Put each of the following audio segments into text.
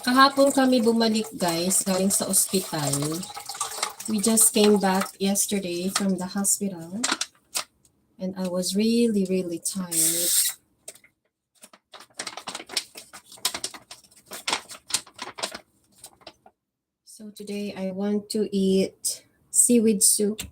Kahapon kami bumalik guys, galing sa ospital. We just came back yesterday from the hospital. And I was really, really tired. So today I want to eat seaweed soup.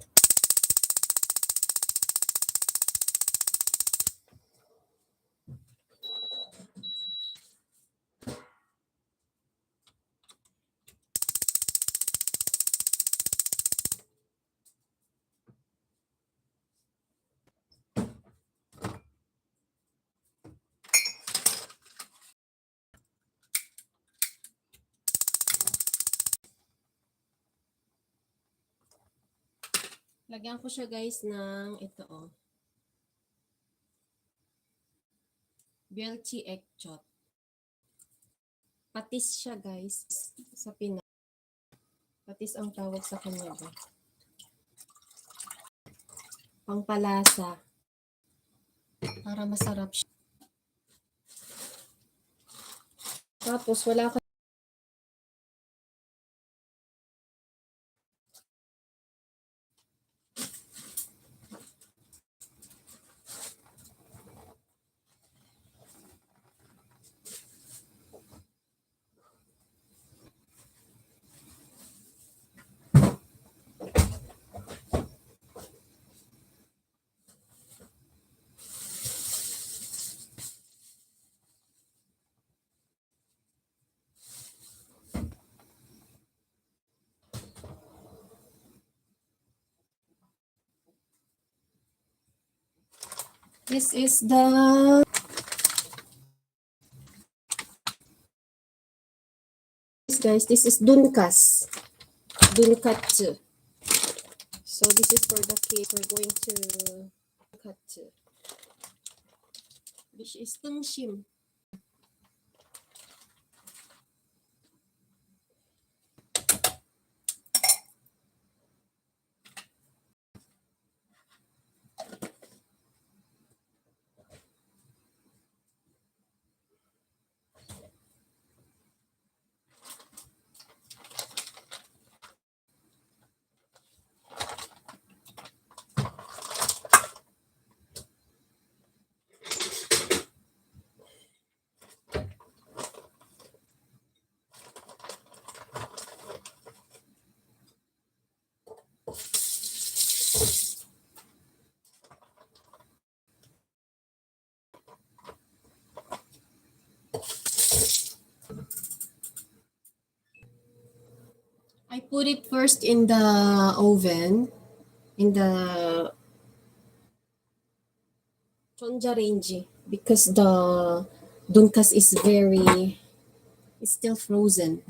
Lagyan ko siya guys ng ito Belchi egg chop. Patis siya guys sa Pinas. Patis ang tawag sa kanya ba? Pangpalasa. Para masarap siya. Tapos wala ka This is the guys, this is dunkas. Dunkatsu. So this is for the cake. We're going to dunkatsu. Which is tungshim. I put it first in the oven, in the chonja range, because the dunkas is it's still frozen.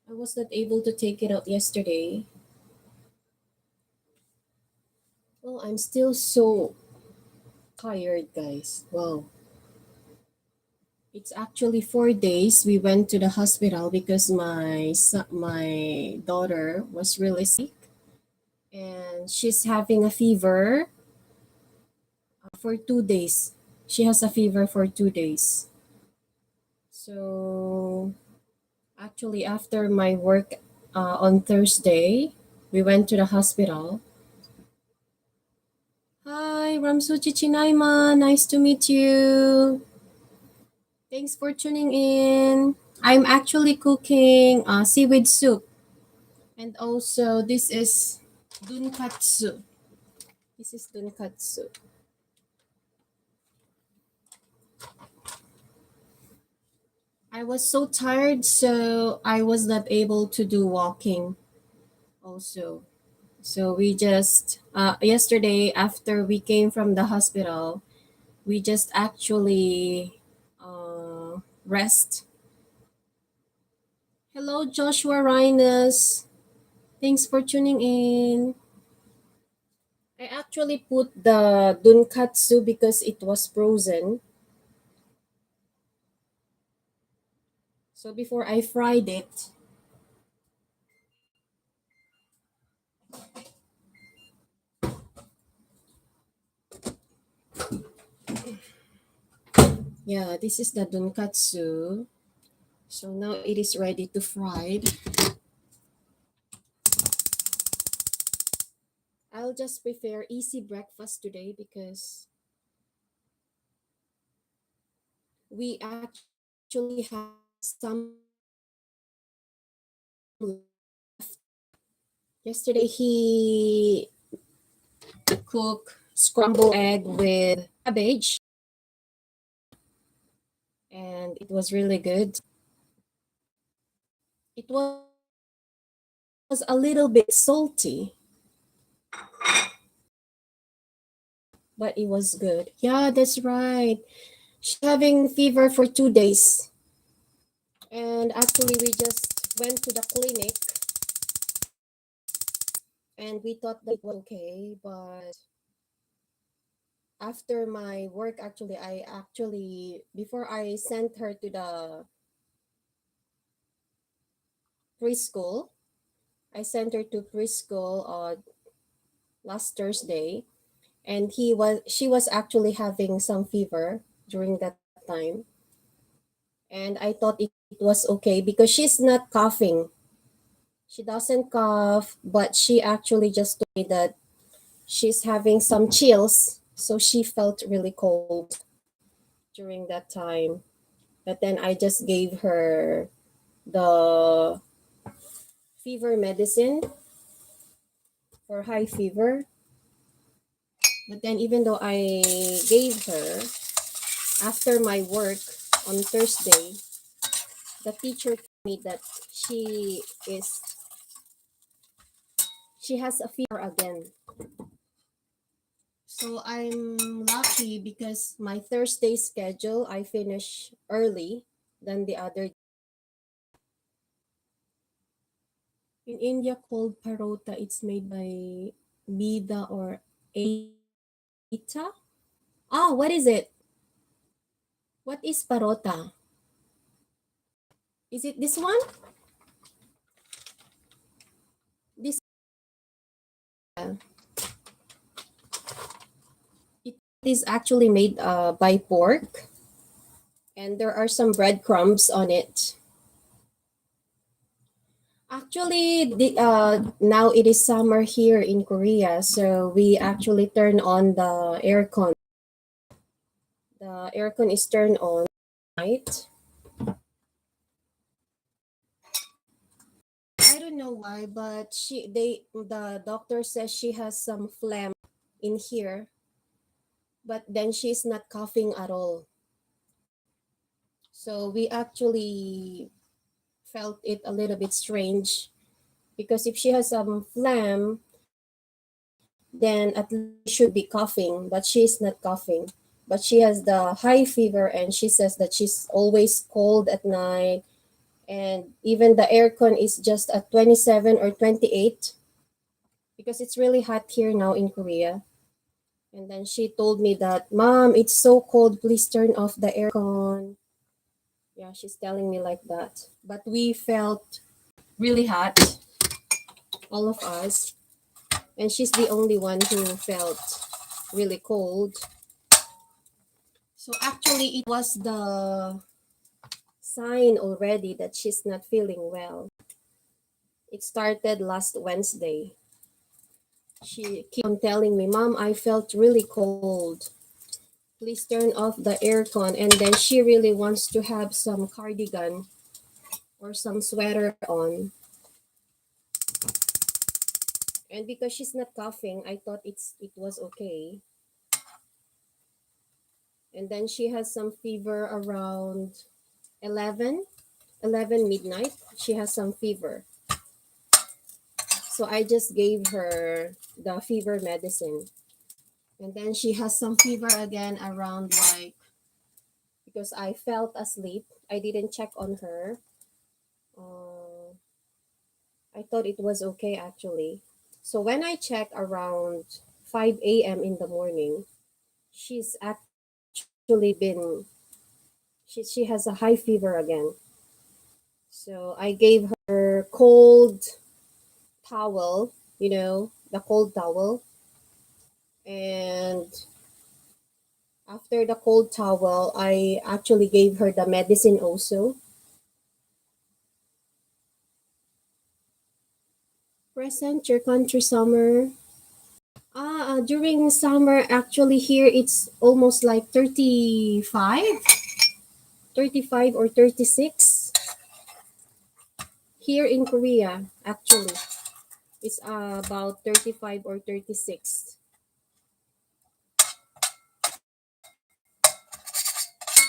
I was not able to take it out yesterday. Well, I'm still so tired, guys. Wow. It's actually 4 days. We went to the hospital because my daughter was really sick and she's having a fever for 2 days. She has a fever for 2 days. So actually, after my work on Thursday, we went to the hospital. Hi, Ramsuchi Chinaima. Nice to meet you. Thanks for tuning in. I'm actually cooking seaweed soup. And also, this is dunkatsu. This is dunkatsu. I was so tired, so I was not able to do walking also. So we just, yesterday after we came from the hospital, we just actually rest. Hello, Joshua Rhinus. Thanks for tuning in. I actually put the dunkatsu because it was frozen. So before I fried it, yeah, this is the dunkatsu. So now it is ready to fry. I'll just prepare easy breakfast today because we actually have some left. Yesterday he cooked scrambled egg with cabbage and it was really good. It was a little bit salty, but it was good. Yeah, that's right. She's having fever for 2 days. And actually, we just went to the clinic and we thought that it was okay. But after my work, before I sent her to the preschool, I sent her to preschool last Thursday. And she was actually having some fever during that time. And I thought it was okay because she's not coughing. She doesn't cough, but she actually just told me that she's having some chills, so she felt really cold during that time. But then I just gave her the fever medicine for high fever. But then even though I gave her after my work on Thursday, the teacher told me that she is she has a fever again. So I'm lucky because my Thursday schedule I finish early than the other. In India called parota, it's made by Bida or Aita. Ah, what is it? What is parota? Is it this one? This it is actually made by pork and there are some breadcrumbs on it. Actually, now it is summer here in Korea, so we actually turn on the aircon. The aircon is turned on night. I don't know why, but the doctor says she has some phlegm in here, but then she's not coughing at all. So we actually felt it a little bit strange because if she has some phlegm, then at least she should be coughing, but she's not coughing. But she has the high fever and she says that she's always cold at night and even the aircon is just at 27 or 28 because it's really hot here now in Korea. And then she told me that, Mom, it's so cold. Please turn off the aircon. Yeah, she's telling me like that. But we felt really hot, all of us. And she's the only one who felt really cold. So actually, it was the sign already that she's not feeling well. It started last Wednesday. She kept on telling me, Mom, I felt really cold. Please turn off the aircon. And then she really wants to have some cardigan or some sweater on. And because she's not coughing, I thought it was okay. And then she has some fever around 11, 11 midnight. She has some fever. So I just gave her the fever medicine. And then she has some fever again around like, because I felt asleep. I didn't check on her. Uh, I thought it was okay actually. So when I check around 5 a.m. in the morning, she's actually she has a high fever again. So I gave her cold towel, the cold towel. And after the cold towel, I actually gave her the medicine also. represent your country, Summer? During summer, actually here it's almost like 35 or 36 here in Korea. Actually, it's about 35 or 36.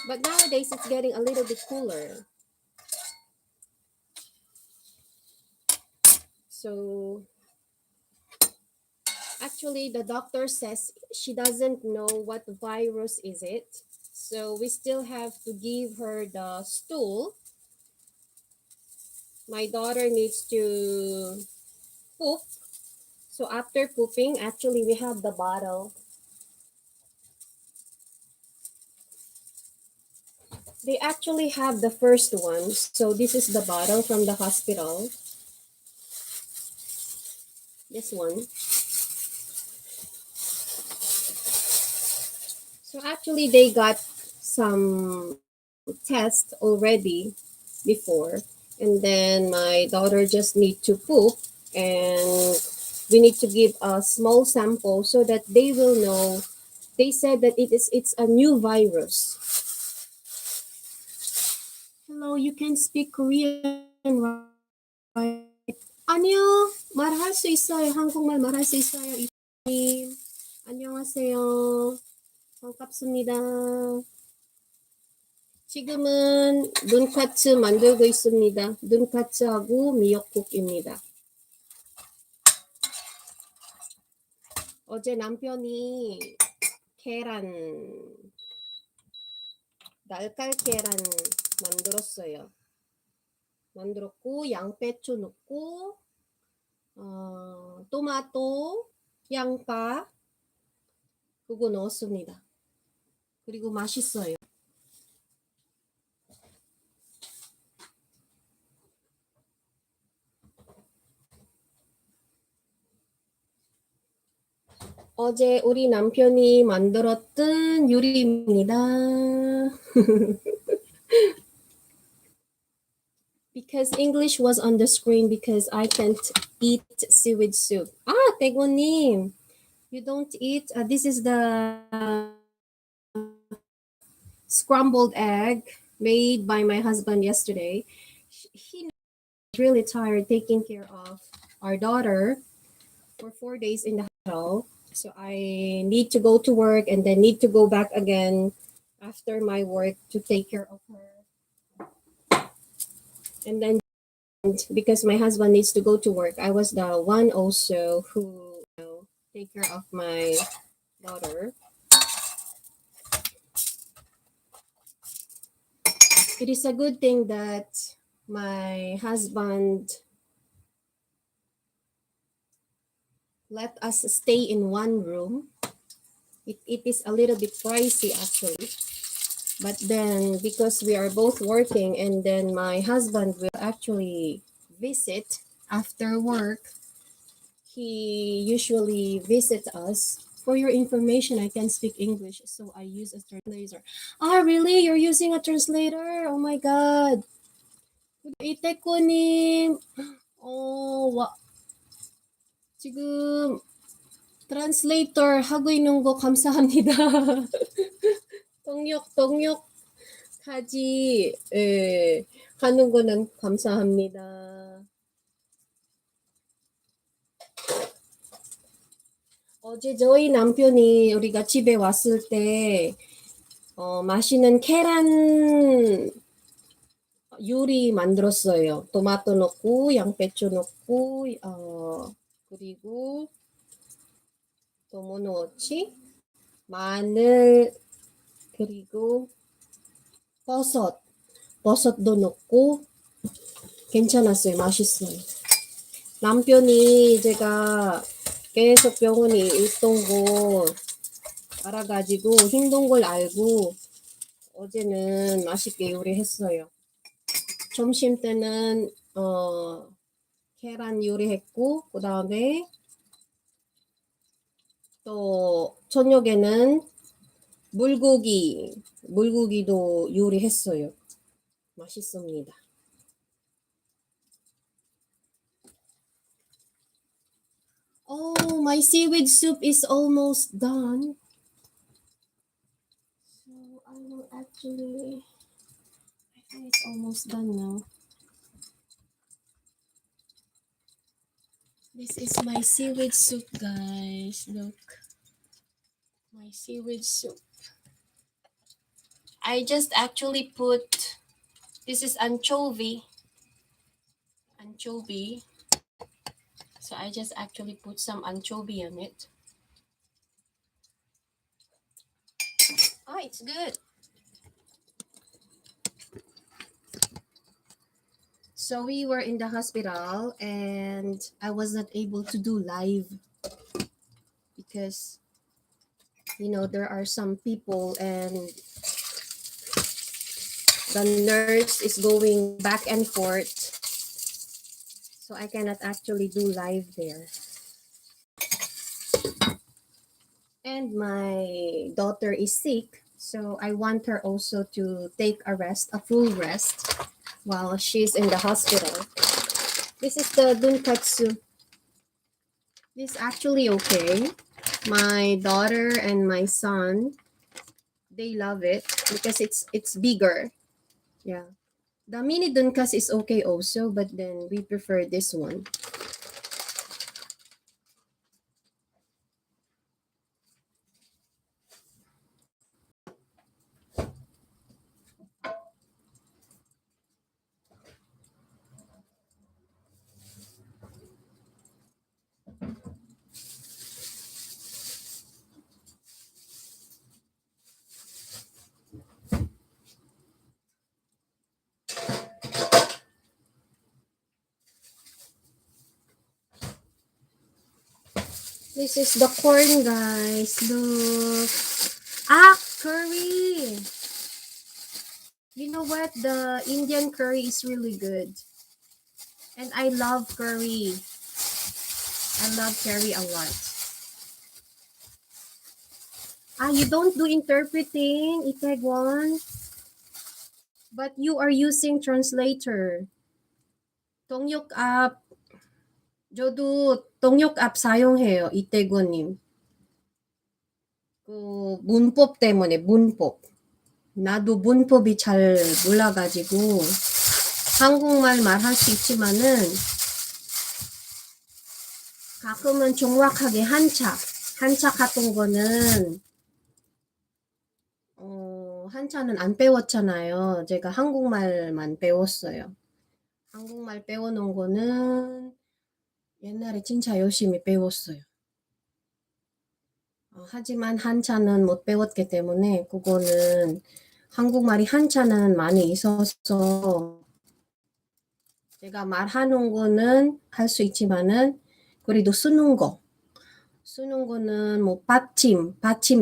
But nowadays it's getting a little bit cooler. So actually the doctor says she doesn't know what virus is it. So we still have to give her the stool. My daughter needs to poop. So after pooping, actually we have the bottle. They actually have the first one. So this is the bottle from the hospital. This one. So actually they got some tests already before. And then my daughter just need to poop, and we need to give a small sample so that they will know. They said that it's a new virus. Hello, you can speak Korean, right? 아니요, 말할 수 있어요. 한국말 말할 수 있어요. 이님, 안녕하세요. 반갑습니다. 지금은 눈카츠 만들고 있습니다. 눈카츠하고 미역국입니다. 어제 남편이 날깔 계란 만들었어요. 만들었고 양배추 넣고 토마토, 양파 그거 넣었습니다. 그리고 맛있어요. 어제 우리 남편이 만들었던 요리입니다. Because English was on the screen because I can't eat seaweed soup. 태고님, you don't eat. This is the scrambled egg made by my husband yesterday. He was really tired taking care of our daughter for 4 days in the hospital. So I need to go to work and then need to go back again after my work to take care of her. And then because my husband needs to go to work, I was the one also who take care of my daughter. It is a good thing that my husband let us stay in one room. It is a little bit pricey actually. But then because we are both working and then my husband will actually visit after work, he usually visits us. For your information, I can speak English, so I use a translator. Really? You're using a translator? Oh my God. 이태코님, 지금 translator 하고 있는 거 감사합니다. 동역까지 하는 거는 감사합니다. 어제 저희 남편이 우리가 집에 왔을 때 맛있는 계란 요리 만들었어요. 토마토 넣고 양배추 넣고 그리고 또 뭐 넣었지? 마늘 그리고 버섯도 넣고 괜찮았어요. 맛있어요. 남편이 제가 계속 병원에 있던 거 알아가지고 힘든 걸 알고 어제는 맛있게 요리했어요. 점심 때는 계란 요리했고 그 다음에 또 저녁에는 물고기도 요리했어요. 맛있습니다. Oh, my seaweed soup is almost done. So I will actually, I think it's almost done now. This is my seaweed soup, guys. Look, my seaweed soup. I just actually put, this is anchovy. Anchovy. So I just actually put some anchovy on it. Oh, it's good. So we were in the hospital and I was not able to do live because there are some people and the nurse is going back and forth. So I cannot actually do live there. And my daughter is sick, so I want her also to take a full rest while she's in the hospital. This is the dunkatsu. This is actually okay. My daughter and my son, they love it because it's bigger. Yeah. The mini dunkas is okay also, but then we prefer this one. This is the corn, guys. Look. Ah, curry. You know what? The Indian curry is really good. And I love curry. I love curry a lot. Ah, you don't do interpreting, Itaewon, but you are using translator. 동역 앱, 저도 동역 앱 사용해요, 이태권님. 그 문법 때문에 문법. 나도 문법이 잘 몰라가지고 한국말 말할 수 있지만은 가끔은 정확하게 한자 같은 거는 한자는 안 배웠잖아요. 제가 한국말만 배웠어요. 한국말 배워놓은 거는 옛날에 진짜 열심히 배웠어요. 하지만 한자는 못 배웠기 때문에 그거는 한국말이 한자는 많이 있어서 제가 말하는 거는 할 수 있지만은 그래도 쓰는 거는 뭐 받침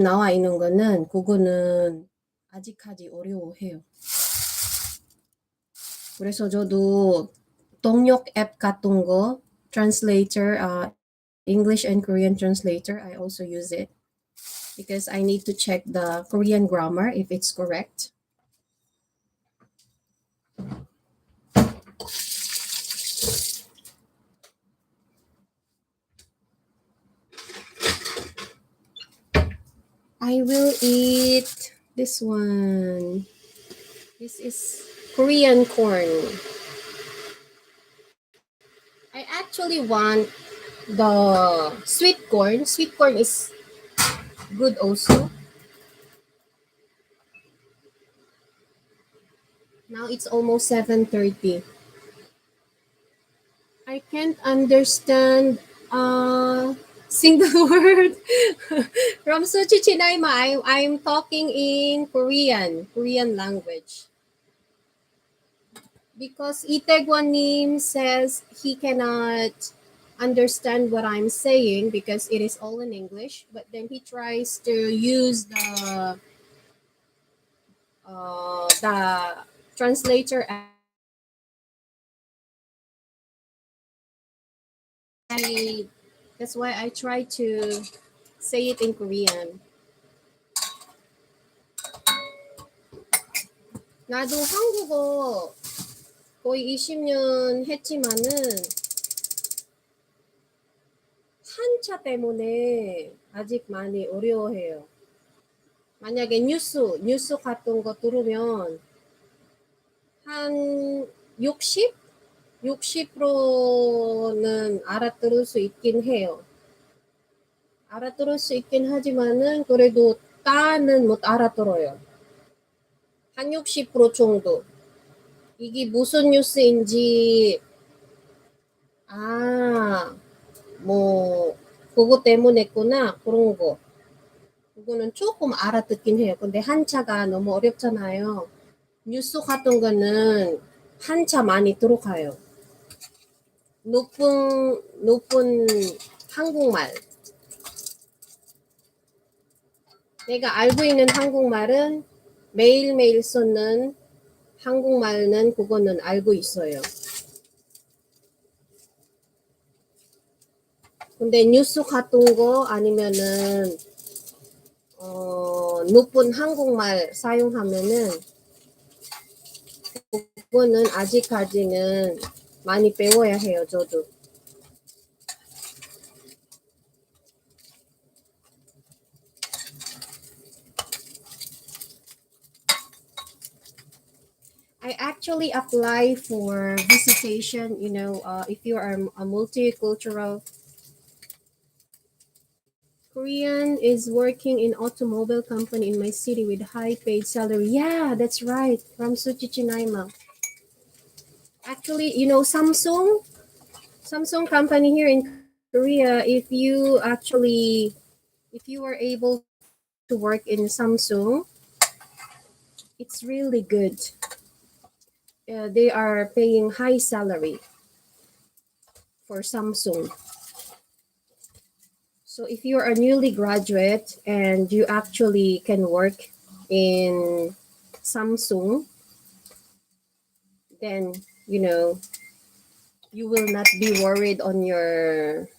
나와 있는 거는 그거는 아직까지 어려워해요. 그래서 저도 동역 앱 같은 거 translator, English and Korean translator, I also use it because I need to check the Korean grammar if it's correct. I will eat this one. This is Korean corn. I actually want the sweet corn. Sweet corn is good also. Now it's almost 7:30. I can't understand single word from Suchi Chinaima. I'm talking in Korean language. Because Itaegwanim says he cannot understand what I'm saying because it is all in English, but then he tries to use the translator. That's why I try to say it in Korean. 나도 한국어 거의 20년 했지만은 한자 때문에 아직 많이 어려워해요. 만약에 뉴스 같은 거 들으면 한 60? 60%는 알아들을 수 있긴 해요. 알아들을 수 있긴 하지만은 그래도 따는 못 알아들어요. 한 60% 정도. 이게 무슨 뉴스인지 아, 뭐 그거 때문에 했구나 그런 거. 그거는 조금 알아듣긴 해요. 근데 한자가 너무 어렵잖아요. 뉴스 같은 거는 한자 많이 들어가요. 높은 한국말. 내가 알고 있는 한국말은 매일매일 쓰는 한국말은 그거는 알고 있어요. 근데 뉴스 같은 거 아니면은 높은 한국말 사용하면은 그거는 아직까지는 많이 배워야 해요, 저도. I actually apply for visitation, if you are a multicultural Korean is working in automobile company in my city with high paid salary. Yeah, that's right. From Suchichinaima. Actually, Samsung company here in Korea, if you are able to work in Samsung, it's really good. They are paying high salary for Samsung. So if you're a newly graduate and you actually can work in Samsung, then you will not be worried on your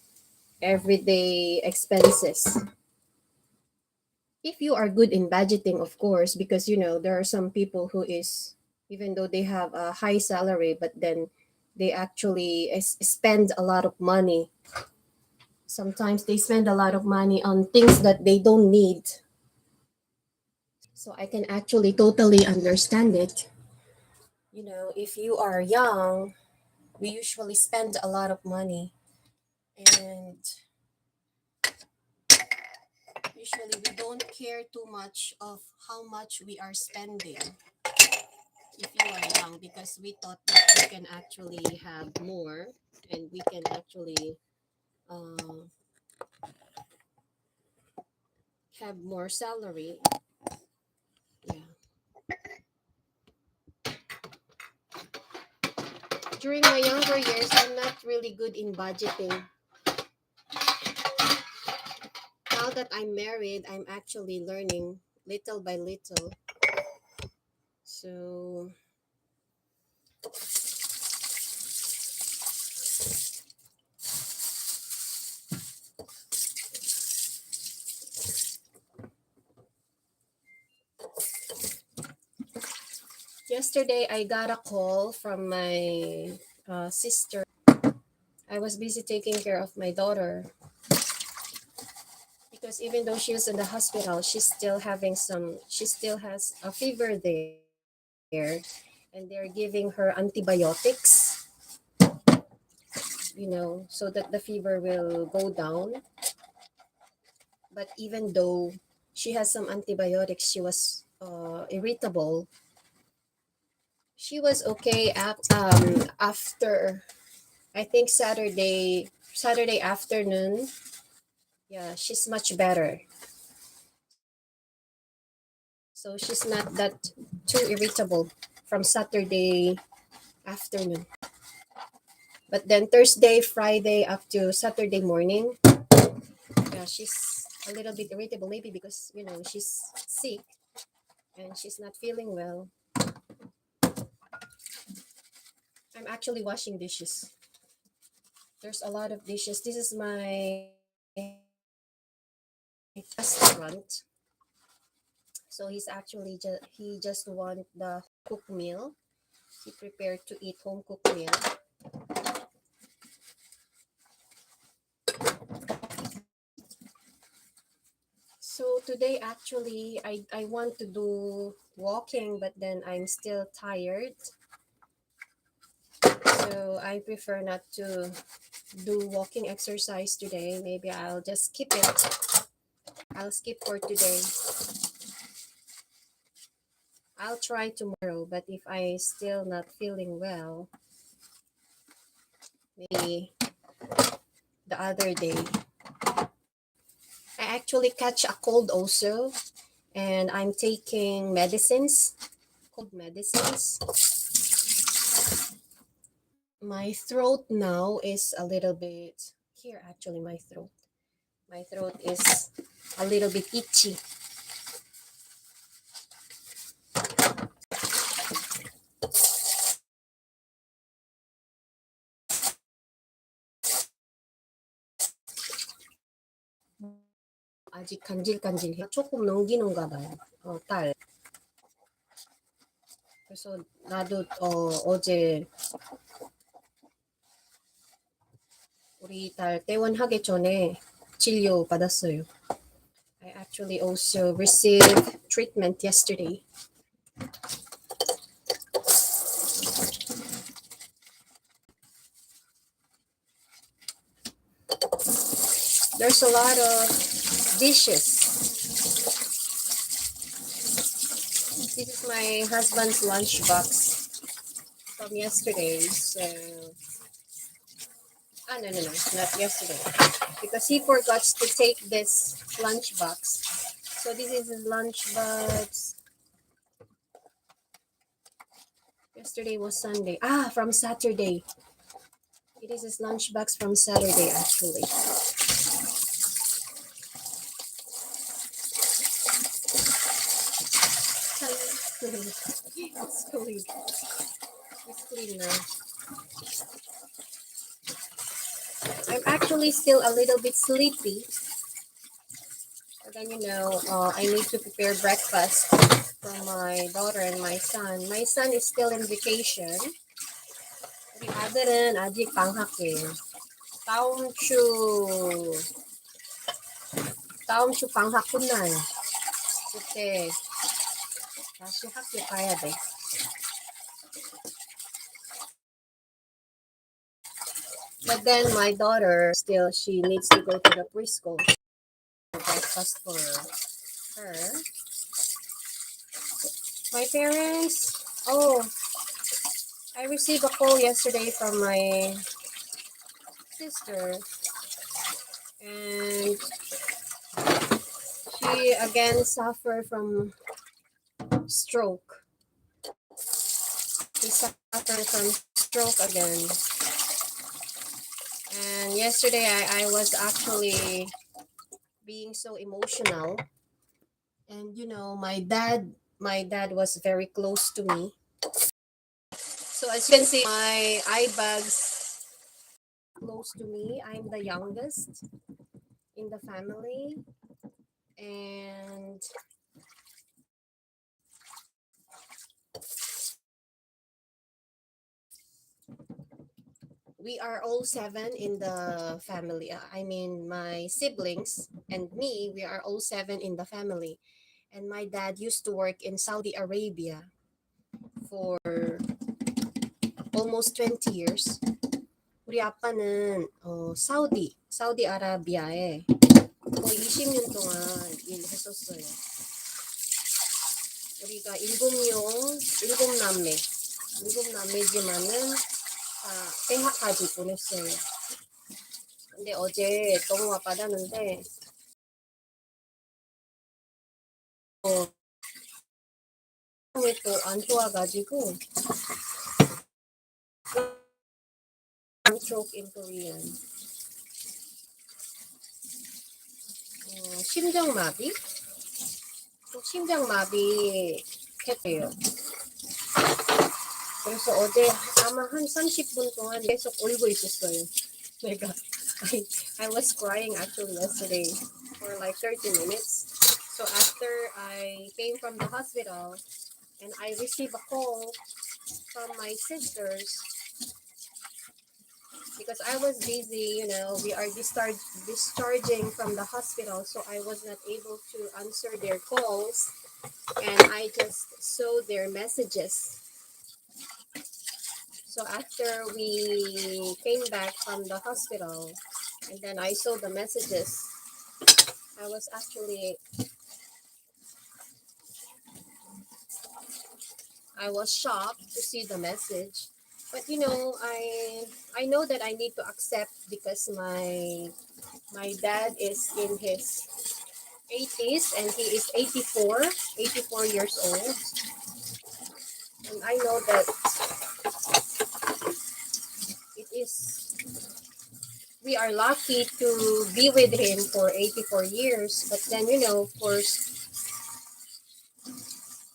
everyday expenses. If you are good in budgeting, of course, because there are some people who is, even though they have a high salary, but then they actually spend a lot of money. Sometimes they spend a lot of money on things that they don't need. So I can actually totally understand it. If you are young, we usually spend a lot of money, and usually we don't care too much of how much we are spending if you are young, because we thought that we can actually have more and we can actually uh, have more salary. Yeah. During my younger years, I'm not really good in budgeting. Now that I'm married, I'm actually learning little by little. So yesterday, I got a call from my sister. I was busy taking care of my daughter because even though she was in the hospital, she still has a fever there, and they're giving her antibiotics, so that the fever will go down. But even though she has some antibiotics, she was irritable. She was okay after, I think, Saturday afternoon. Yeah, she's much better. So she's not that too irritable from Saturday afternoon. But then Thursday, Friday up to Saturday morning, yeah, she's a little bit irritable, maybe because she's sick and she's not feeling well. I'm actually washing dishes. There's a lot of dishes. This is my restaurant. So he just want the cooked meal. He prepared to eat home cooked meal. So today actually I want to do walking, but then I'm still tired. So I prefer not to do walking exercise today. Maybe I'll just skip it. I'll skip for today. I'll try tomorrow, but if I still not feeling well, maybe the other day. I actually catch a cold also, and I'm taking medicines, cold medicines. My throat now is a little bit here actually my throat. My throat is a little bit itchy. 아직 간질간질해. 조금 넘기는가 봐요. 딸. 그래서 나도 어제 우리 딸 퇴원하기 전에 진료 받았어요. I actually also received treatment yesterday. There's a lot of dishes. This is my husband's lunchbox from yesterday. So, no, not yesterday. Because he forgot to take this lunchbox. So this is his lunchbox. Yesterday was Sunday. From Saturday. It is his lunchbox from Saturday, actually. It's clean. It's clean now. I'm actually still a little bit sleepy. But then, I need to prepare breakfast for my daughter and my son. My son is still in vacation. 우리 아들은 아직 방학이에요. 다음 주 방학 끝나요. 그때 다시 학교 가야 돼. But then my daughter still she needs to go to the preschool. Breakfast for her. My parents, I received a call yesterday from my sister, and she again suffered from stroke. He suffered from stroke again. And yesterday I was actually being so emotional. And my dad was very close to me. So as you can see, my eye bags close to me. I'm the youngest in the family. And we are all 7 in the family. I mean, my siblings and me, we are all 7 in the family. And my dad used to work in Saudi Arabia for almost 20 years. 우리 아빠는 사우디 아라비아에 거의 20년 동안 일했었어요. 우리가 일곱 남매지만은 대학까지 보냈어요. 근데 어제 너무 아빠다는데 또 안 좋아가지고 stroke in Korean. 심장마비 했대요. 그래서 어제 아마 한 30분 동안 계속 울고 있었어요. 내가 I was crying actually yesterday for like 30 minutes. So after I came from the hospital and I received a call from my sisters, because I was busy. We are discharging from the hospital, so I was not able to answer their calls, and I just saw their messages. So after we came back from the hospital, and then I saw the messages, I was actually I was shocked to see the message. But I know that I need to accept because my dad is in his 80s and he is 84 years old. And I know that it is we are lucky to be with him for 84 years. But then, of course,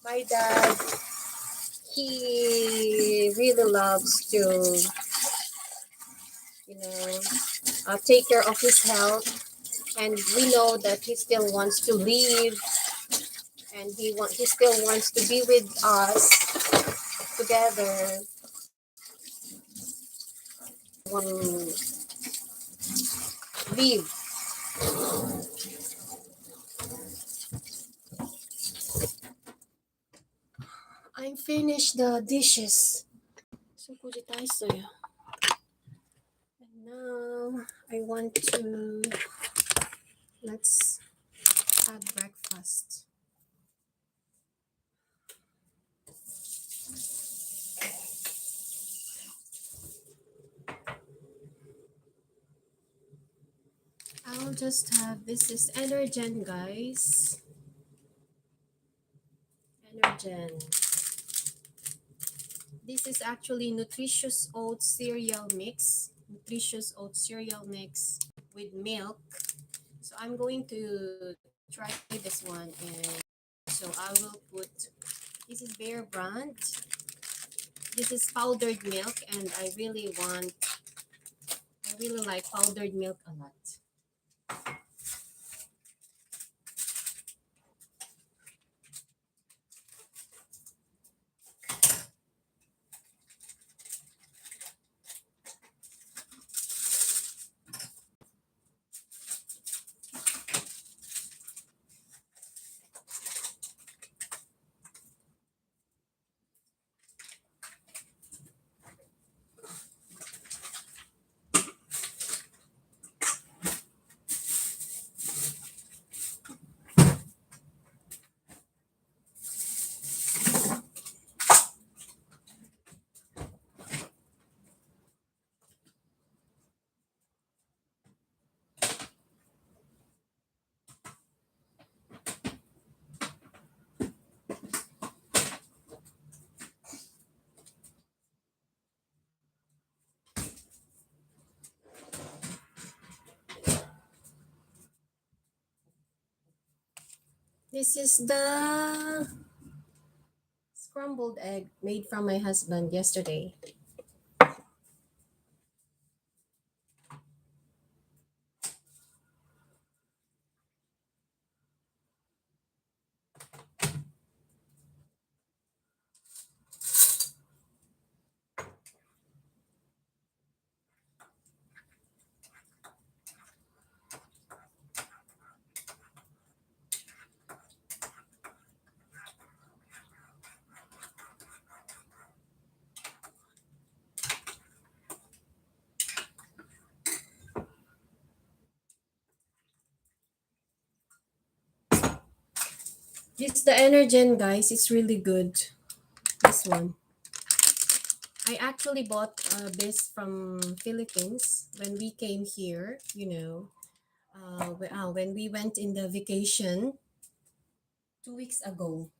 my dad, he really loves to, you know, take care of his health. And we know that he still wants to live, and he still wants to be with us together. Want live. I'm finished the dishes. So And now I want to let's have breakfast. I'll just have this is Energen, guys. Energen. This is actually nutritious oat cereal mix. Nutritious oat cereal mix with milk. So I'm going to try this one, and so I will put this is Bear brand. This is powdered milk, and I really like powdered milk a lot. This is the scrambled egg made from my husband yesterday. It's the Energen, guys. It's really good. This one. I actually bought this from Philippines when we came here. When we went in the vacation 2 weeks ago.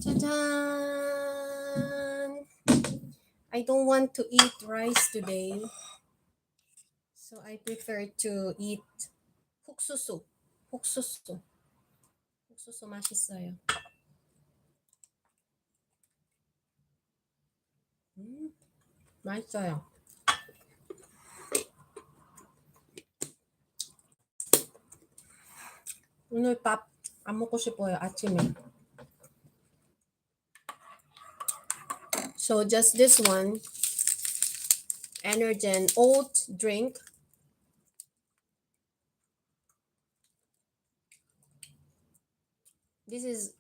Ta-da! I don't want to eat rice today, so I prefer to eat ук수수. ук수수. ук수수 맛있어요. 음, 맛있어요. 오늘 밥 안 먹고 싶어요, 아침에. So just this one, Energen oat drink. This is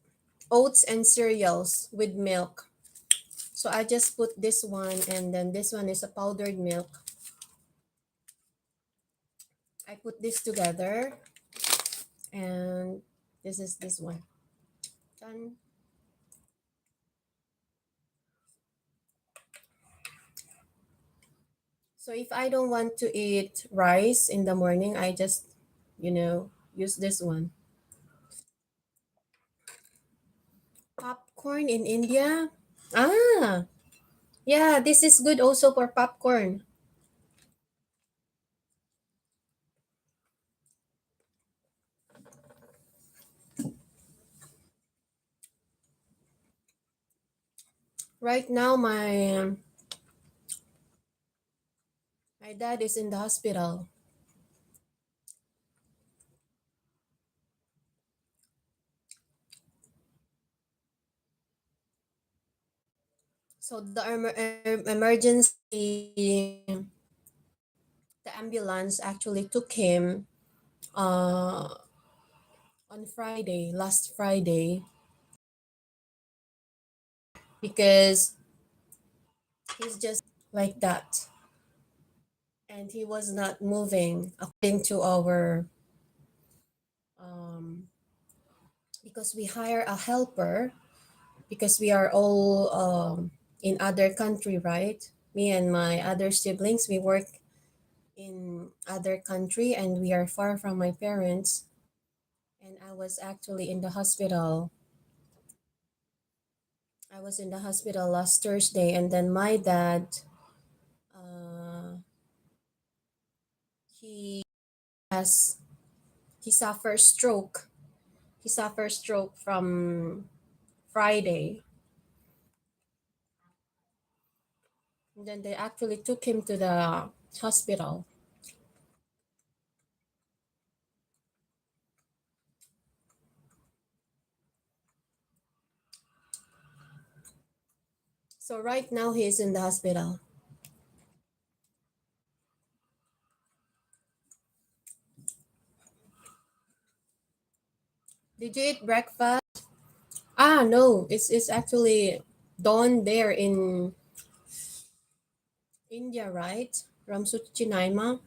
oats and cereals with milk. So I just put this one, and then this one is a powdered milk. I put this together, and this is this one. Done. So if I don't want to eat rice in the morning, I just, use this one. Popcorn in India? Ah, yeah, this is good also for popcorn. Right now, my dad is in the hospital. So the emergency, the ambulance actually took him uh, on Friday, last Friday, because he's just like that. And he was not moving according to our, um, because we hire a helper, because we are all in other country, right? Me and my other siblings, we work in other country, and we are far from my parents. And I was actually in the hospital. I was in the hospital last Thursday, and then my dad, uh, he has he suffered stroke. He suffered stroke from Friday. And then they actually took him to the hospital. So right now he is in the hospital. Did you eat breakfast? Ah, no, it's actually dawn there in India, right? Ramsuchinaima.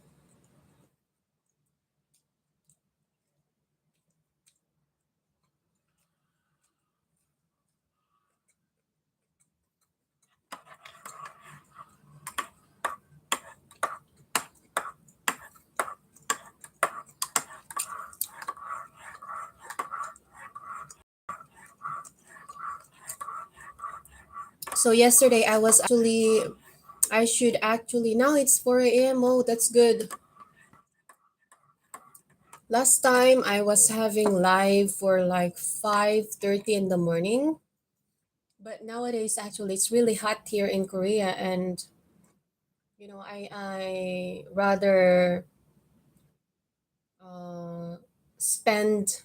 So yesterday I should actually, now it's 4 a.m. Oh, that's good. Last time I was having live for like 5:30 in the morning. But nowadays actually it's really hot here in Korea, and I rather spend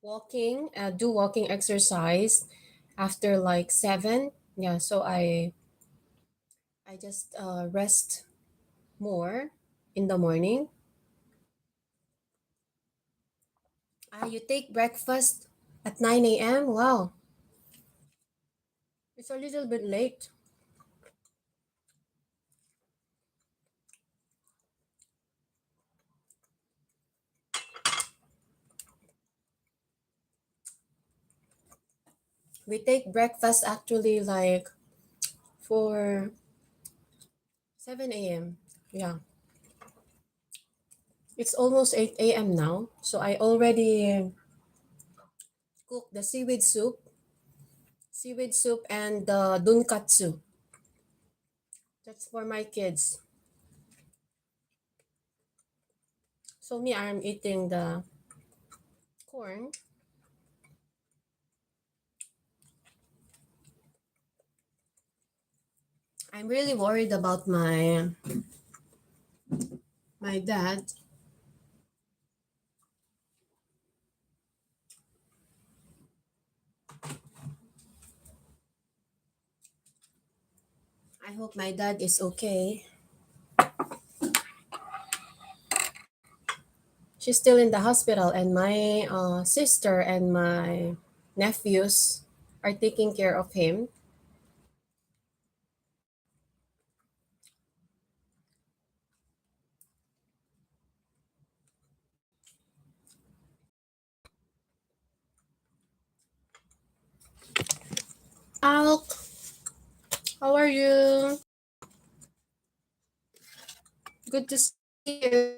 do walking exercise after like 7. Yeah, so I just rest more in the morning. You take breakfast at 9 a.m. Wow, it's a little bit late. We take breakfast actually like for 7 a.m. Yeah, it's almost 8 a.m. now. So I already cooked the seaweed soup and the dunkatsu. That's for my kids. So me, I'm eating the corn. I'm really worried about my dad. I hope my dad is okay. She's still in the hospital, and my sister and my nephews are taking care of him. Alk, how are you? Good to see you.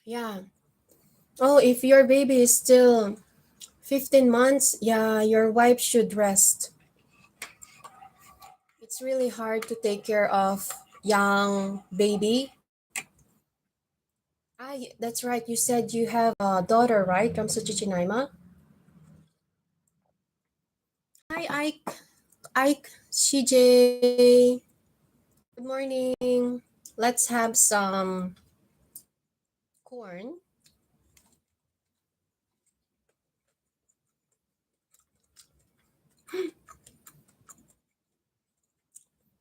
Yeah. Oh, if your baby is still 15 months, yeah, your wife should rest. It's really hard to take care of young baby. That's right. You said you have a daughter, right, from Suchichinaima? Hi, Ike. Ike, CJ. Good morning. Let's have some corn.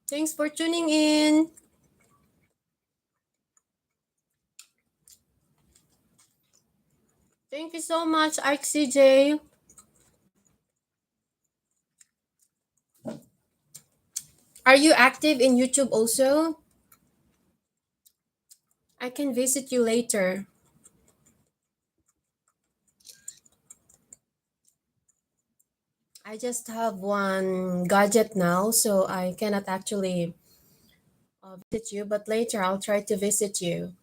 Thanks for tuning in. Thank you so much, Ike CJ. Are you active in YouTube also? I can visit you later. I just have one gadget now, so I cannot actually visit you, but later I'll try to visit you.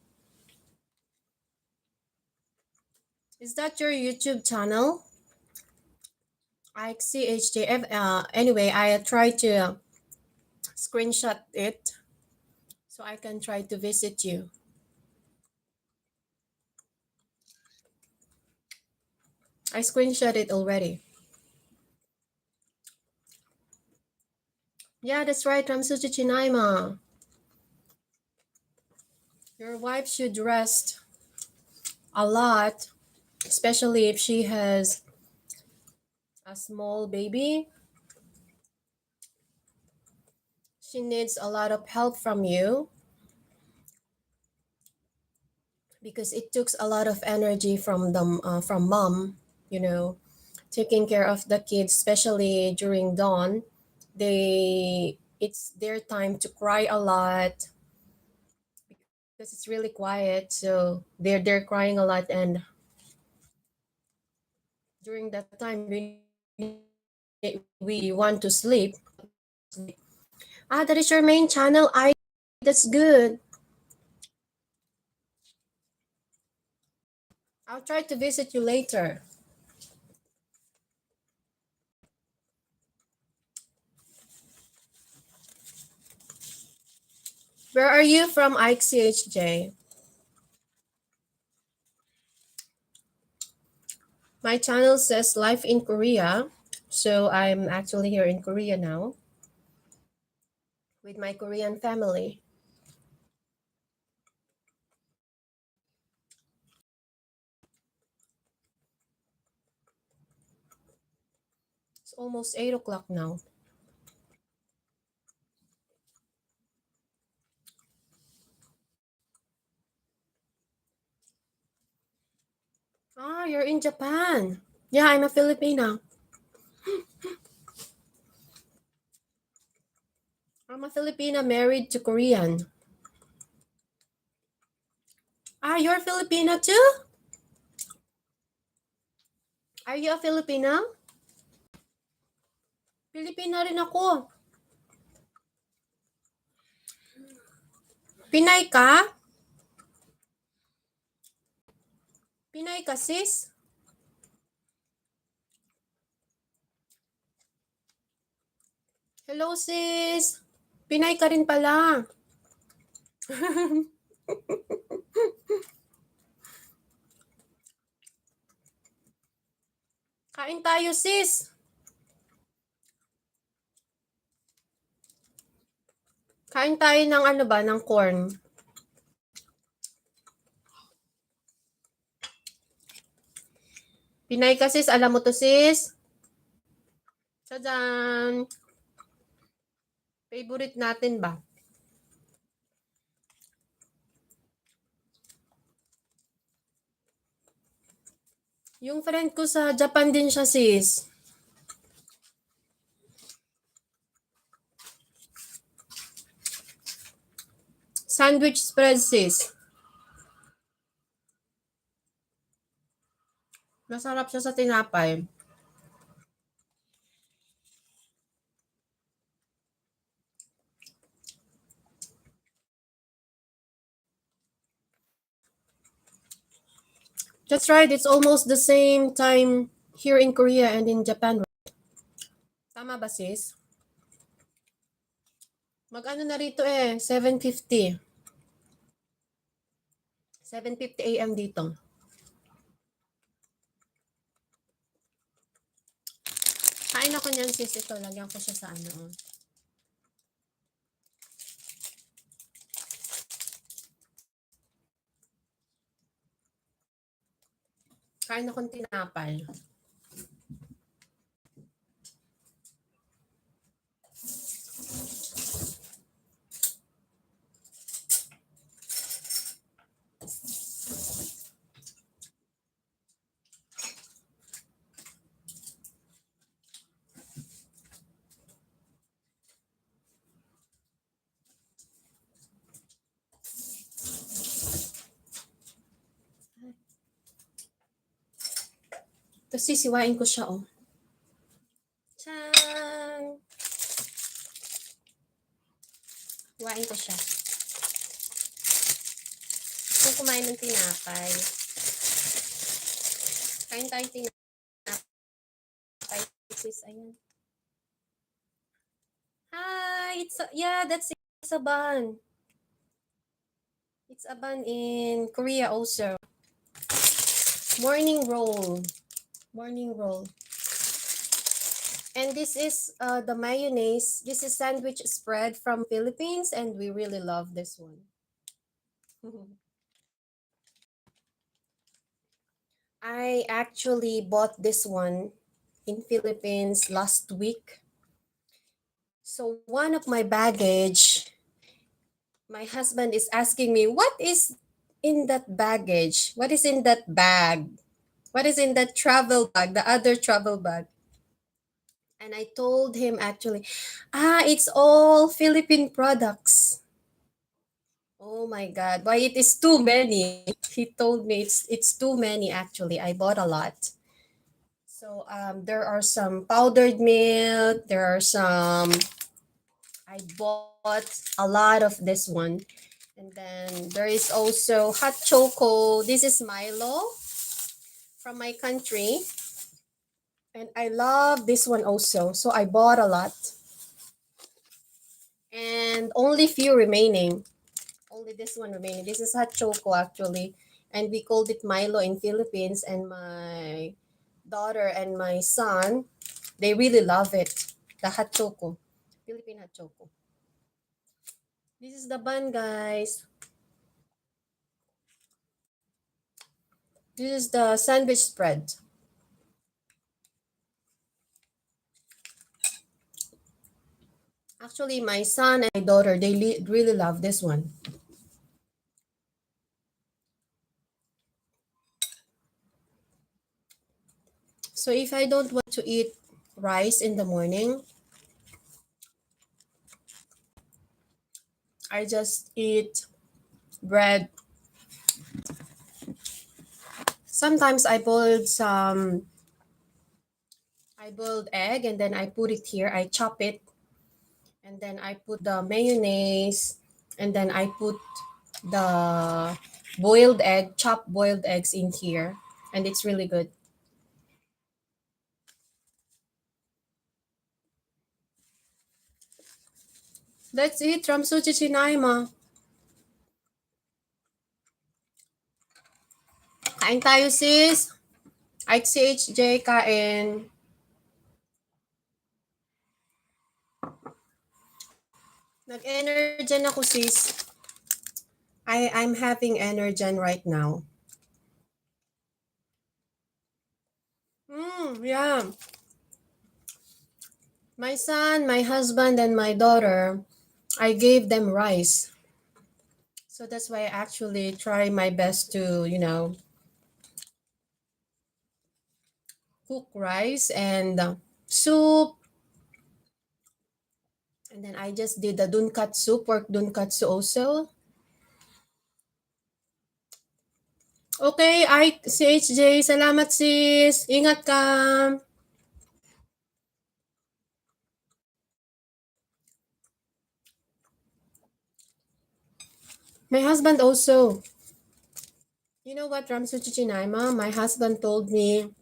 Is that your YouTube channel? ICHJF. Anyway, I try to screenshot it so I can try to visit you. I screenshot it already. Yeah, that's right, Ramsuchi Chinaima. Your wife should rest a lot, especially if she has a small baby. She needs a lot of help from you because it took a lot of energy from them, from mom, you know, taking care of the kids, especially during dawn. It's their time to cry a lot because it's really quiet. So they're crying a lot, and during that time we want to sleep. Ah, that is your main channel. I That's good. I'll try to visit you later. Where are you from, ICHJ? My channel says Life in Korea. So I'm actually here in Korea now with my Korean family. It's almost 8 o'clock now. Ah, you're in Japan. Yeah, I'm a Filipina. I'm a Filipina married to Korean. Ah, you're Filipina too? Are you a Filipina? Filipina rin ako. Pinay ka? Pinay ka, sis? Hello, sis. Pinay ka rin pala. Kain tayo, sis. Kain tayo ng ano ba, ng corn. Pinay ka, sis. Alam mo to, sis? Tadaan! Favorite natin ba? Yung friend ko sa Japan din siya, sis. Sandwich spread, sis. Masarap siya sa tinapay. That's right. It's almost the same time here in Korea and in Japan. Tama ba, sis? Mag-ano na rito 7:50. 7:50 a.m. dito. Kain ako niyan, sis. Ito, lagyan ko siya sa ano. Kain akong tinapay. Tapos sisiwain ko siya, oh. Tsan! Hiwain ko siya. Kung kumain ng tinapay. Kain tayo tinapay, sis. Ayan. Hi! It's a bun. It's a bun in Korea also. Morning roll. Morning roll. And this is the mayonnaise. This is sandwich spread from Philippines, and we really love this one. I actually bought this one in Philippines last week. So one of my baggage, my husband is asking me, what is in that baggage? What is in that bag? What is in that travel bag, the other travel bag? And I told him actually, it's all Philippine products. Oh my God, why it is too many? He told me it's too many actually. I bought a lot. So there are some powdered milk. There are some. I bought a lot of this one, and then there is also hot choco. This is Milo from my country, and I love this one also. So I bought a lot, and only few remaining. Only this one remaining. This is hot choco actually, and we called it Milo in Philippines. And my daughter and my son, they really love it. The hot choco, Philippine hot choco. This is the bun, guys. This is the sandwich spread. Actually, my son and my daughter, they really love this one. So if I don't want to eat rice in the morning, I just eat bread. Sometimes I boiled egg and then I put it here. I chop it and then I put the mayonnaise and then I put the chopped boiled eggs in here, and it's really good. That's it from Suchi Chinaima. Kain tayo, sis. HCHJ, kain. Nag-Energen ako, sis. I'm having Energen right now. Yeah. My son, my husband, and my daughter, I gave them rice. So that's why I actually try my best to, cook rice and soup. And then I just did the dunkatsu, pork dunkatsu also. Okay, si HJ, salamat sis. Ingat ka. My husband also. You know what, Ramsuchi Chinaima? My husband told me,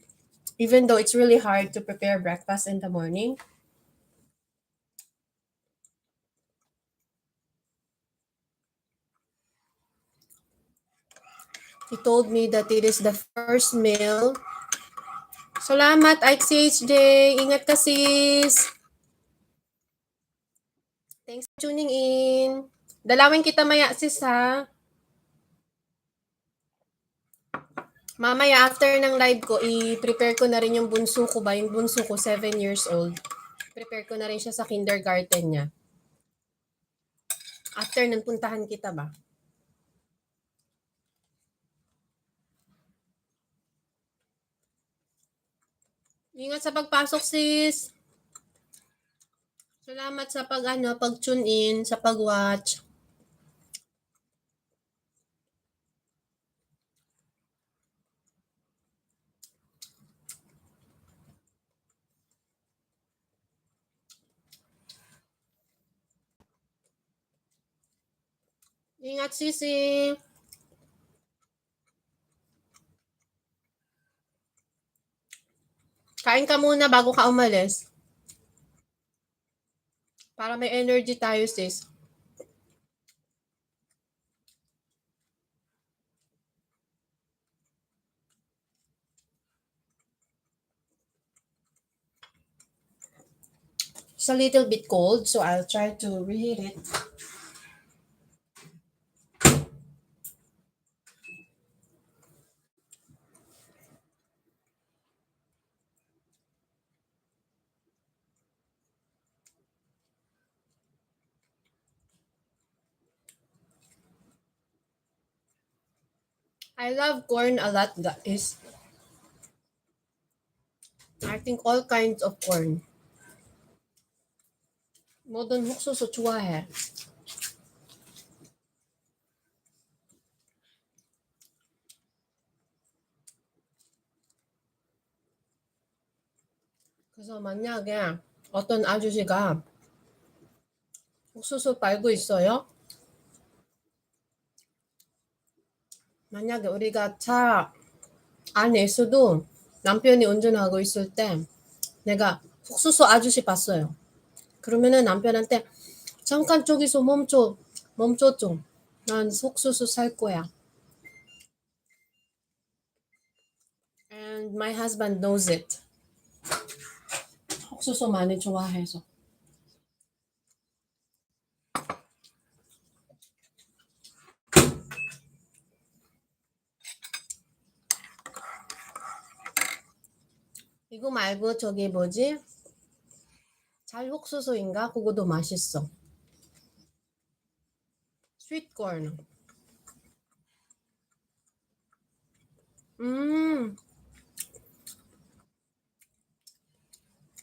even though it's really hard to prepare breakfast in the morning, he told me that it is the first meal. Salamat, Ike CHJ. Ingat ka, sis. Thanks for tuning in. Dalawin kita maya, sis, ha? Mamaya, after ng live ko, i-prepare ko na rin yung bunso ko ba? Yung bunso ko, 7 years old. Prepare ko na rin siya sa kindergarten niya. After nun, puntahan kita ba? Ingat sa pagpasok, sis. Salamat sa pag-tune in, sa pag-watch. Ingat, sisi. Kain ka muna bago ka umalis. Para may energy tayo, sis. It's a little bit cold, so I'll try to reheat it. I love corn a lot, guys. I think all kinds of corn. 모든 옥수수 좋아해. 그래서 만약에 어떤 아저씨가 옥수수 빨고 있어요. 만약에 우리가 차 안에서도 남편이 운전하고 있을 때 내가 옥수수 아저씨 봤어요. 그러면은 남편한테 잠깐 저기서 멈춰 좀. 난 옥수수 살 거야. And my husband knows it. 옥수수 많이 좋아해서. 이거 말고 저기 뭐지? 찰옥수수인가? 그거도 맛있어. Sweet corn. Mm,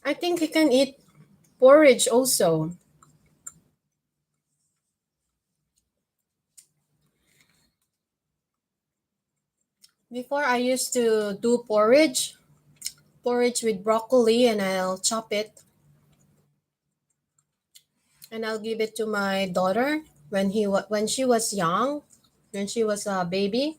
I think he can eat porridge also. Before I used to do porridge with broccoli, and I'll chop it and I'll give it to my daughter when she was young, when she was a baby.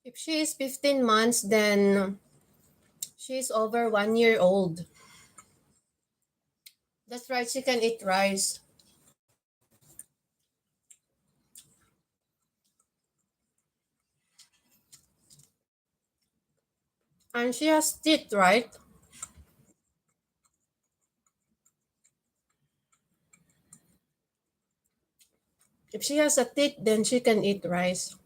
If she is 15 months, then she's over 1 year old. That's right, she can eat rice. And she has teeth, right? If she has a teeth, then she can eat rice.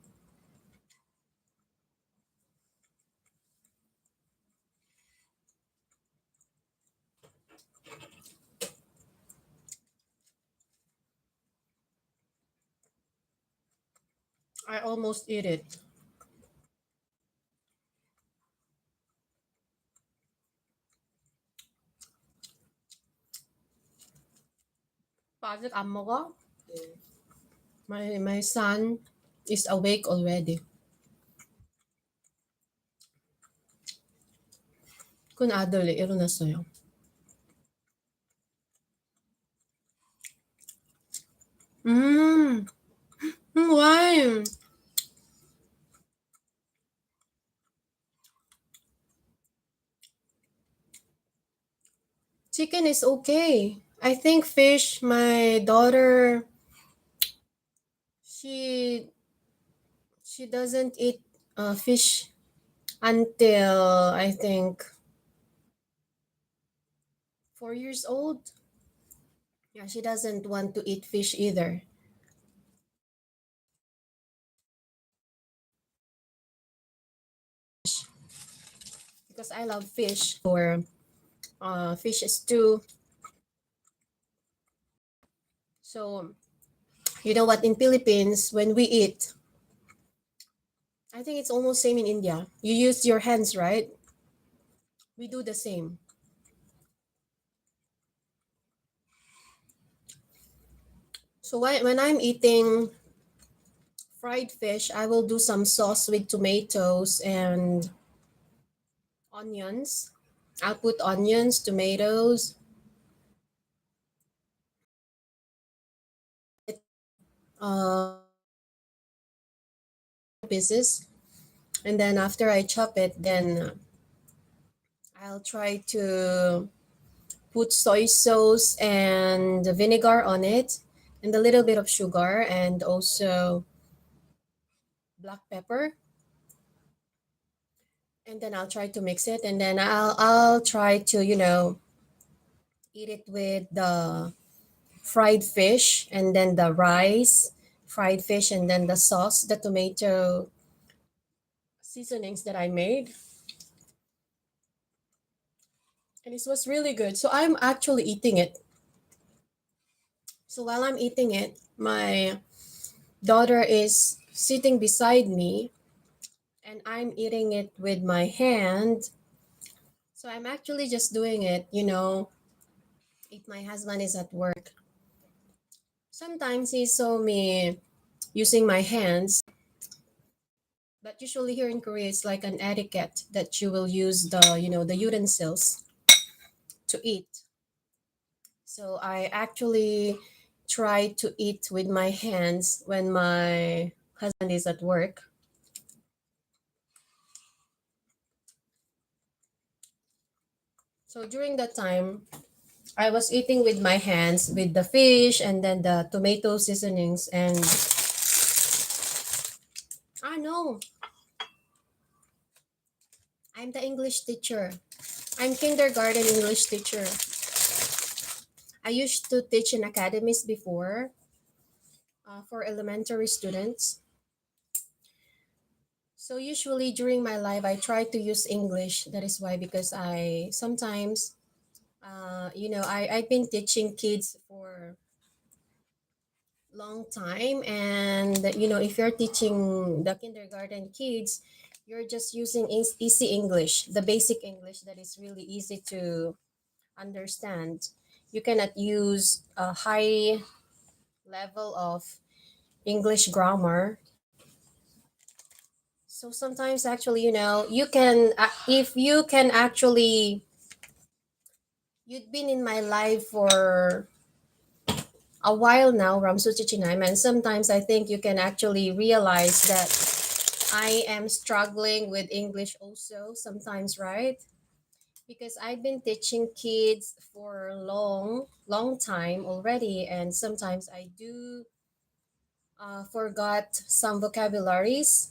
I almost eat it. Bakit amo ko? My son is awake already. 그 아들이 일어났어요. 음, why? Chicken is okay. I think fish, my daughter, she she doesn't eat fish until I think 4 years old. Yeah, she doesn't want to eat fish either because I love fish or fish stew. So you know what? In Philippines, when we eat, I think it's almost same in India. You use your hands, right? We do the same. So when I'm eating fried fish, I will do some sauce with tomatoes and onions. I'll put onions, tomatoes, uh, pieces, and then after I chop it, then I'll try to put soy sauce and vinegar on it, and a little bit of sugar, and also black pepper. And then I'll try to mix it, and then I'll try to eat it with the fried fish, and then the rice, fried fish, and then the sauce, the tomato seasonings that I made. And it was really good. So I'm actually eating it. So while I'm eating it, my daughter is sitting beside me and I'm eating it with my hand. So I'm actually just doing it, if my husband is at work. Sometimes he saw me using my hands, but usually here in Korea, it's like an etiquette that you will use the utensils to eat. So I actually try to eat with my hands when my husband is at work. So during that time, I was eating with my hands with the fish and then the tomato seasonings and no, I'm the English teacher. I'm kindergarten English teacher. I used to teach in academies before for elementary students. So usually during my life, I try to use English. That is why because I sometimes, I've been teaching kids for long time, and if you're teaching the kindergarten kids, you're just using easy English, the basic English that is really easy to understand. You cannot use a high level of English grammar. So sometimes actually, you can if you can actually you've been in my life for a while now, Ramsuchi Chinaima, and sometimes I think you can actually realize that I am struggling with English also sometimes, right? Because I've been teaching kids for a long time already, and sometimes I do forgot some vocabularies.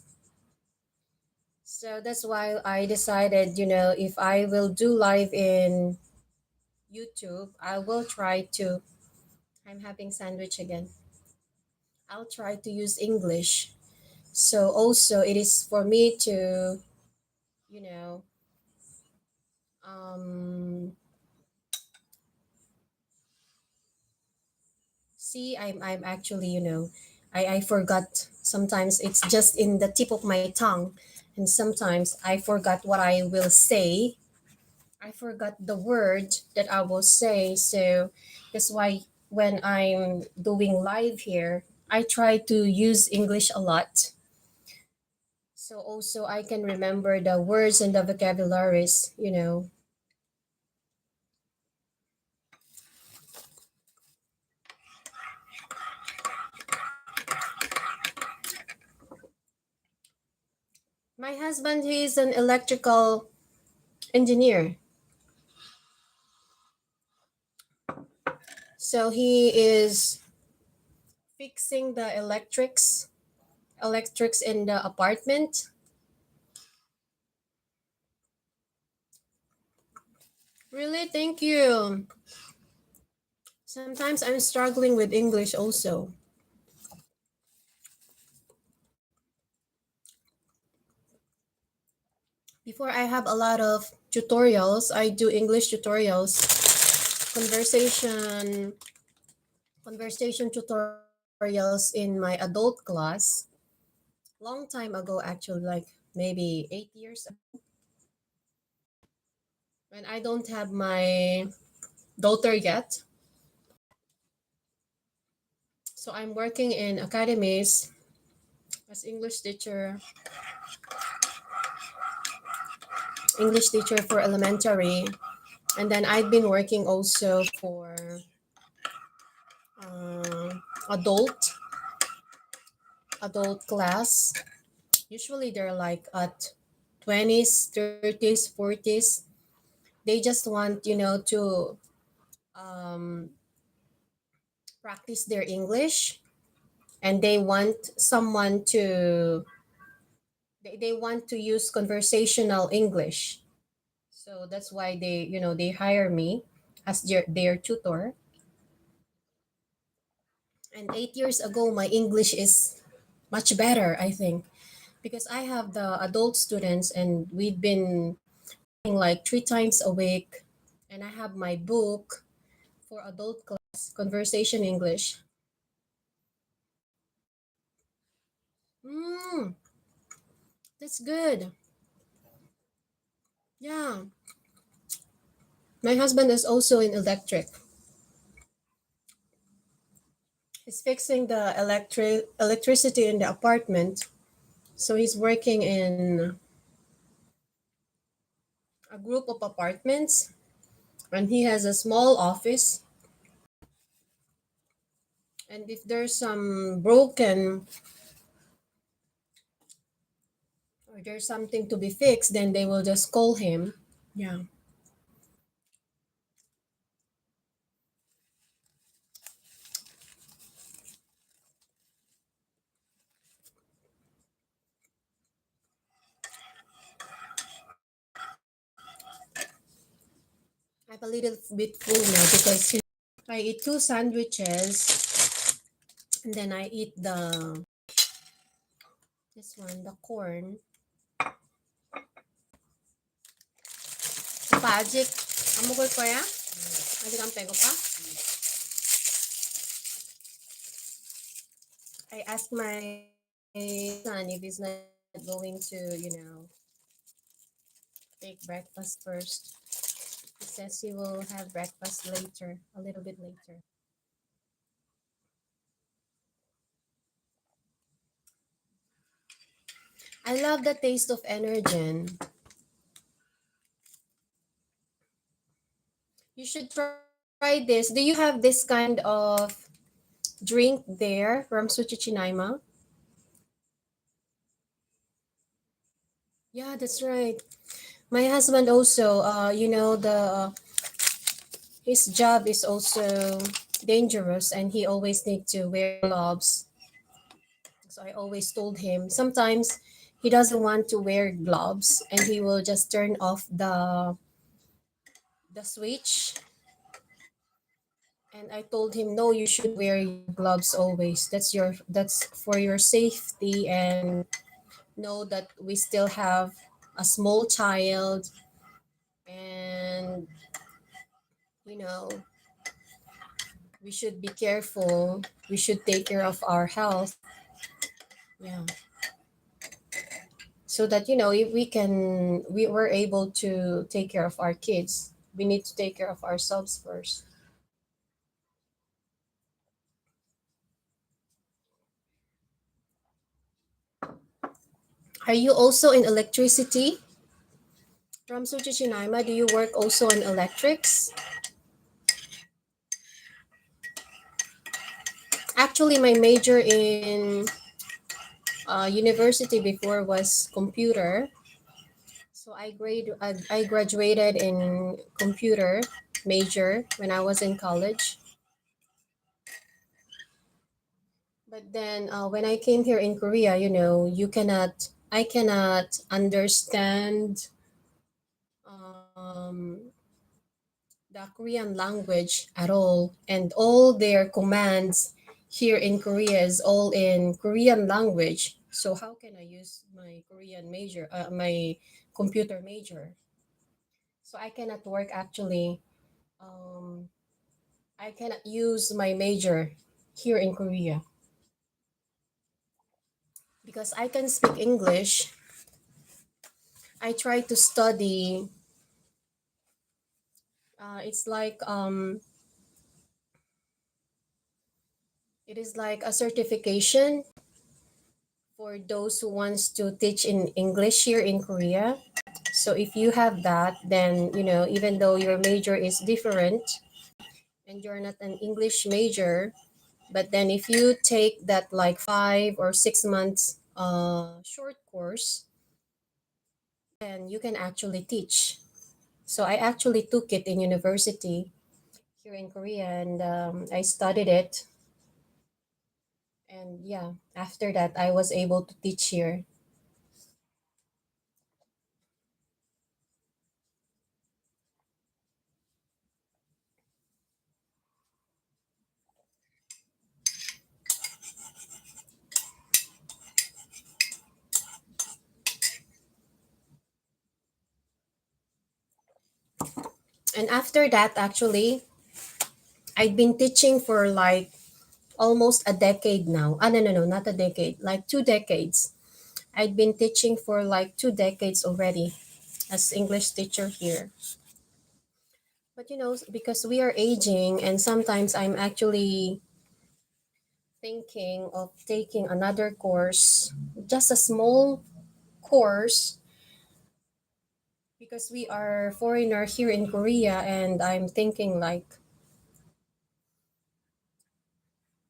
So that's why I decided, if I will do live in YouTube, I will try to. I'm having sandwich again. I'll try to use English. So also it is for me to, you know, um, see I'm actually, I forgot. Sometimes it's just in the tip of my tongue, and sometimes I forgot what I will say. I forgot the word that I will say. So that's why when I'm doing live here, I try to use English a lot. So also I can remember the words and the vocabularies. My husband, he is an electrical engineer. So he is fixing the electrics in the apartment. Really, thank you. Sometimes I'm struggling with English also. Before I have a lot of tutorials, I do English tutorials, conversation conversation tutorials in my adult class. Long time ago actually, like maybe 8 years ago, when I don't have my daughter yet. So I'm working in academies as English teacher for elementary. And then I've been working also for uh, adult adult class. Usually they're like at 20s, 30s, 40s. They just want, to um, practice their English, and they want to use conversational English. So that's why they hire me as their tutor. And 8 years ago, my English is much better, I think, because I have the adult students, and we've been like 3 times a week, and I have my book for adult class, Conversation English. Mm, that's good. Yeah. My husband is also in electric. He's fixing the electricity in the apartment. So he's working in a group of apartments, and he has a small office. And if there's some broken or there's something to be fixed, then they will just call him. Yeah. I'm a little bit full now because I eat 2 sandwiches, and then I eat this one, the corn. Pajik. Amo ko ya? Adik ang pego pa? I asked my son if he's not going to, take breakfast first. He says he will have breakfast later, a little bit later. I love the taste of Energen. You should try this. Do you have this kind of drink there from Suchichinaima? Yeah, that's right. My husband also, his job is also dangerous, and he always need to wear gloves. So I always told him sometimes he doesn't want to wear gloves, and he will just turn off the switch. And I told him, no, you should wear your gloves always. That's for your safety, and know that we still have a small child, and you know We should be careful. We should take care of our health. Yeah. So that if we were able to take care of our kids, we need to take care of ourselves first. Are you also in electricity? From Suchichinama, do you work also on electrics? Actually, my major in university before was computer. So I graduated in computer major when I was in college. But then when I came here in Korea, I cannot understand the Korean language at all, and all their commands here in Korea is all in Korean language. So how can I use my my computer major? So I cannot work actually. Um, I cannot use my major here in Korea because I can speak English. I try to study. It's like it is like a certification for those who wants to teach in English here in Korea. So if you have that, then even though your major is different and you're not an English major, but then if you take that like 5 or 6 months short course, then you can actually teach. So I actually took it in university here in Korea, and I studied it. And yeah, after that, I was able to teach here. And after that, actually, I'd been teaching for like almost a decade now. Ah, no, no, no, not a decade, like 2 decades. I'd been teaching for like 2 decades already as English teacher here. But because we are aging, and sometimes I'm actually thinking of taking another course, just a small course, because we are foreigner here in Korea, and I'm thinking like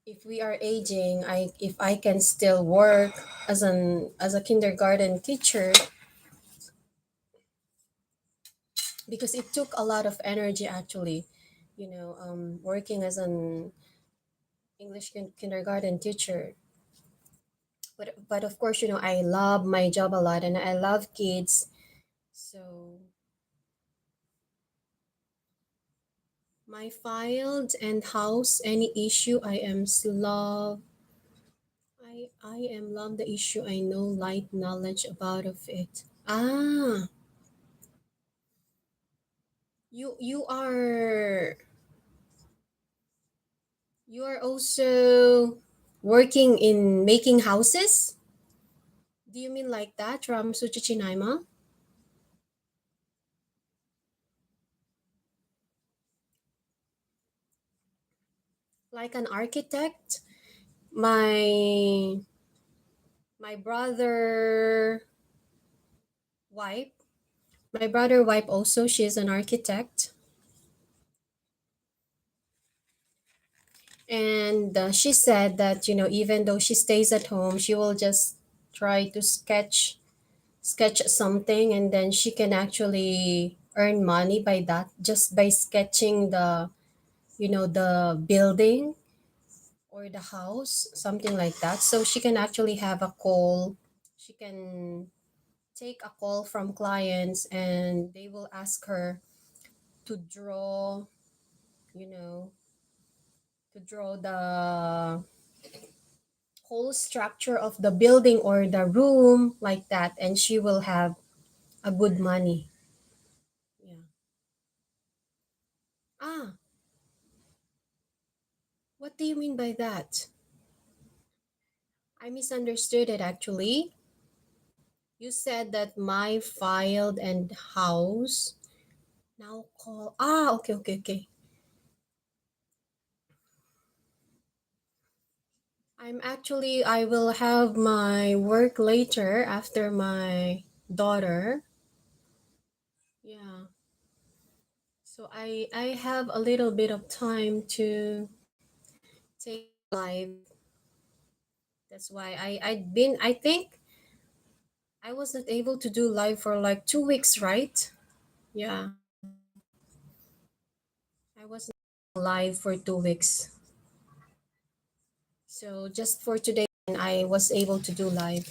if we are aging, if I can still work as a kindergarten teacher, because it took a lot of energy actually, working as an English kindergarten teacher. But of course, I love my job a lot, and I love kids. So my filed and house any issue, I am love the issue, I know light knowledge about of it. Ah, you are also working in making houses? Do you mean like that, Ram Suchichinaima? Like an architect? My my brother wife, my brother wife also, she's an architect, and she said that even though she stays at home, she will just try to sketch something, and then she can actually earn money by that, just by sketching the building or the house, something like that. So she can actually have a call. She can take a call from clients, and they will ask her to draw, you know, to draw the whole structure of the building or the room like that, and she will have a good money. Yeah. Ah, What do you mean by that? I misunderstood it actually. You said that my filed and house now call. Ah, okay, okay, okay. I will have my work later after my daughter. Yeah. So I have a little bit of time to take live. That's why I think I wasn't able to do live for like 2 weeks, right? Yeah. I wasn't live for 2 weeks. So just for today I was able to do live.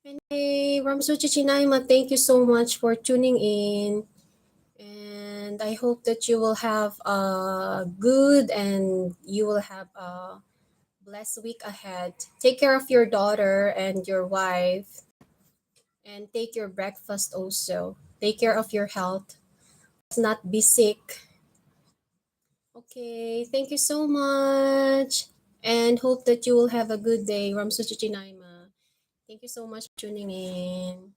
Anyway, Ramso Chichinayma, thank you so much for tuning in. And I hope that you will have a good and you will have a blessed week ahead. Take care of your daughter and your wife and take your breakfast also. Take care of your health. Let's not be sick. Okay, thank you so much. And hope that you will have a good day. Ramso Chichinayma. Thank you so much for tuning in.